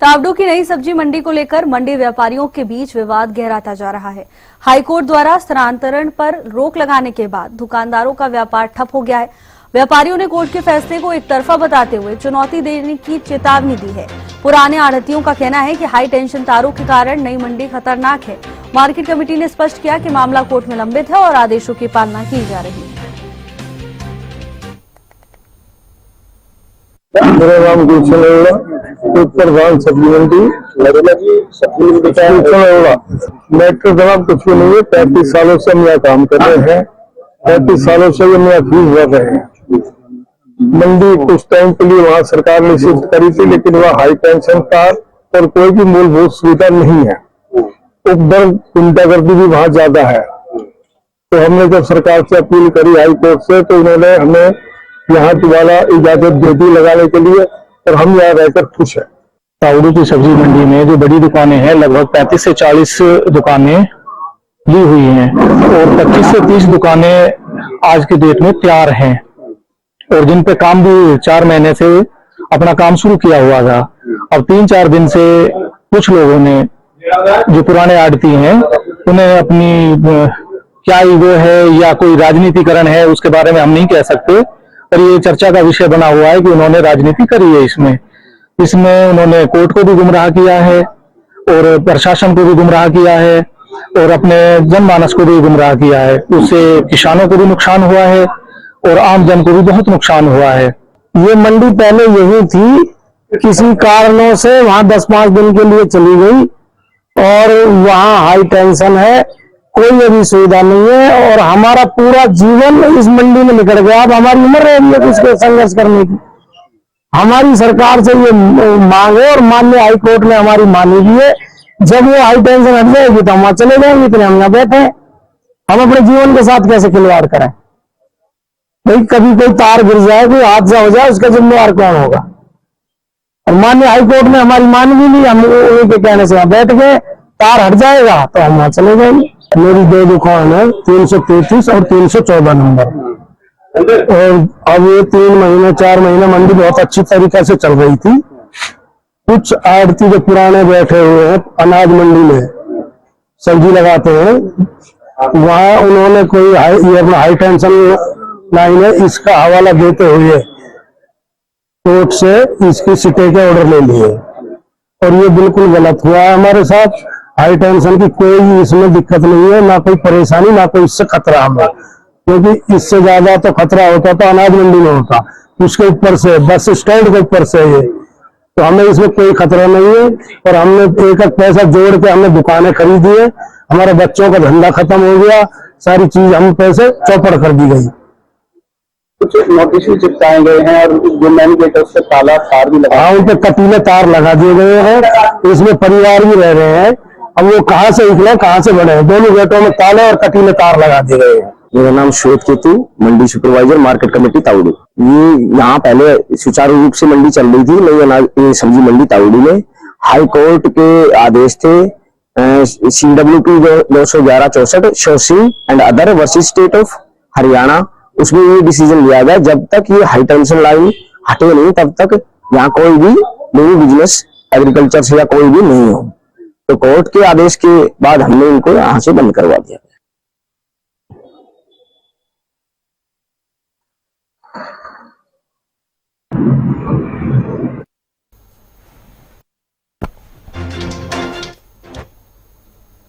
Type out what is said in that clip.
तावड़ू की नई सब्जी मंडी को लेकर मंडी व्यापारियों के बीच विवाद गहराता जा रहा है। हाईकोर्ट द्वारा स्थानांतरण पर रोक लगाने के बाद दुकानदारों का व्यापार ठप हो गया है। व्यापारियों ने कोर्ट के फैसले को एक तरफा बताते हुए चुनौती देने की चेतावनी दी है। पुराने आढ़तियों का कहना है कि हाई टेंशन तारों के कारण नई मंडी खतरनाक है। मार्केट कमेटी ने स्पष्ट किया कि मामला कोर्ट में लंबित है और आदेशों की पालना की जा रही है। मेरा नाम गुलशन प्रधान सब्जी मंडी मेट्रो जनाब कुछ भी नहीं है। 35 सालों से हम यहाँ काम कर रहे हैं। 35 सालों से हम यहाँ फीस भर रहे हैं। मंडी कुछ टाइम के लिए वहाँ सरकार ने शिफ्ट करी थी, लेकिन वहाँ हाई टेंशन तार और कोई भी मूलभूत सुविधा नहीं है। उपदर गुंडागर्दी भी वहाँ ज्यादा है। तो हमने जब सरकार से अपील करी हाई कोर्ट से, तो उन्होंने हमें यहाँ दोबारा इजाजत दे दी लगाने के लिए, और हम यहाँ रहकर खुश हैं। तावड़ू की सब्जी मंडी में जो बड़ी दुकानें हैं, लगभग 35 से 40 दुकानें ली हुई हैं और 25 से 30 दुकानें आज के डेट में तैयार हैं और जिन पे काम भी 4 महीने से अपना काम शुरू किया हुआ था। अब 3-4 दिन से कुछ लोगों ने, जो पुराने आड़ती हैं, उन्हें अपनी क्या ईगो है या कोई राजनीतिकरण है, उसके बारे में हम नहीं कह सकते, पर ये चर्चा का विषय बना हुआ है कि उन्होंने राजनीति करी है। इसमें उन्होंने कोर्ट को भी गुमराह किया है और प्रशासन को भी गुमराह किया है और अपने जनमानस को भी गुमराह किया है। उससे किसानों को भी नुकसान हुआ है और आम जन को भी बहुत नुकसान हुआ है। ये मंडी पहले यही थी, किसी कारणों से वहाँ 10-5 दिन के लिए चली गई और वहाँ हाई टेंशन है, कोई अभी सुविधा नहीं है और हमारा पूरा जीवन इस मंडी में निकल गया। अब हमारी उम्र रही है इसको संघर्ष करने की। हमारी सरकार से ये मांग है और माननीय हाई कोर्ट ने हमारी मानी भी है। जब वो हाई टेंशन हट जाएगी तो हम वहां चले जाएंगे, इतने हम यहाँ बैठे हैं। हम अपने जीवन के साथ कैसे खिलवाड़ करें? भाई कभी कोई तार गिर जाए, कोई हादसा हो जाए, उसका जिम्मेवार कौन होगा? और माननीय हाई कोर्ट ने हमारी मान भी ली, हम उनके कहने से यहाँ बैठ गए। तार हट जाएगा तो हम वहां चले जाएंगे। मेरी 2 दुकान है, 333 और 314 नंबर। और अब ये 3 महीने 4 महीने मंडी बहुत अच्छी तरीके से चल रही थी। कुछ आड़ती जो पुराने बैठे हुए हैं अनाज मंडी में सब्जी लगाते हैं, वहाँ उन्होंने कोई हाई टेंशन लाइन है, इसका हवाला देते हुए कोर्ट से इसकी सिटे के ऑर्डर ले लिए और ये बिल्कुल गलत हुआ है हमारे साथ। हाई टेंशन की कोई इसमें दिक्कत नहीं है, ना कोई परेशानी, ना कोई इससे खतरा हमें, क्योंकि इससे ज्यादा तो खतरा होता तो अनाज मंडी में होता, उसके ऊपर से बस स्टैंड के ऊपर से ये। तो हमें इसमें कोई खतरा नहीं है और हमने एक पैसा जोड़ के हमने दुकानें खरीदी है। हमारे बच्चों का धंधा खत्म हो गया, सारी चीज हम पैसे चौपड़ कर दी गई। कुछ नोटिस भी चिपकाए गए हैं और जो मैन गेट है उससे काला तार भी लगा, उन पे कटीले तार लगा दिए गए हैं। इसमें परिवार भी रह रहे हैं। अब वो कहाँ से निकले, कहाँ से बने? दोनों गेटों में ताले और कटीले तार लगा दिए गए हैं। मेरा नाम श्वेत केतु, मंडी सुपरवाइजर, मार्केट कमेटी तावड़ू। ये यहाँ पहले सुचारू रूप से मंडी चल रही थी नई अनाज सब्जी मंडी तावड़ू में। हाई कोर्ट के आदेश थे CWP 211/64 शोसिंग and other versus state of Haryana. उसमें ये डिसीजन लिया गया, जब तक ये हाई टेंशन लाइन हटे नहीं तब तक यहाँ कोई भी न्यू बिजनेस एग्रीकल्चर से या कोई भी नहीं हो। तो कोर्ट के आदेश के बाद हमने इनको यहाँ से बंद करवा दिया।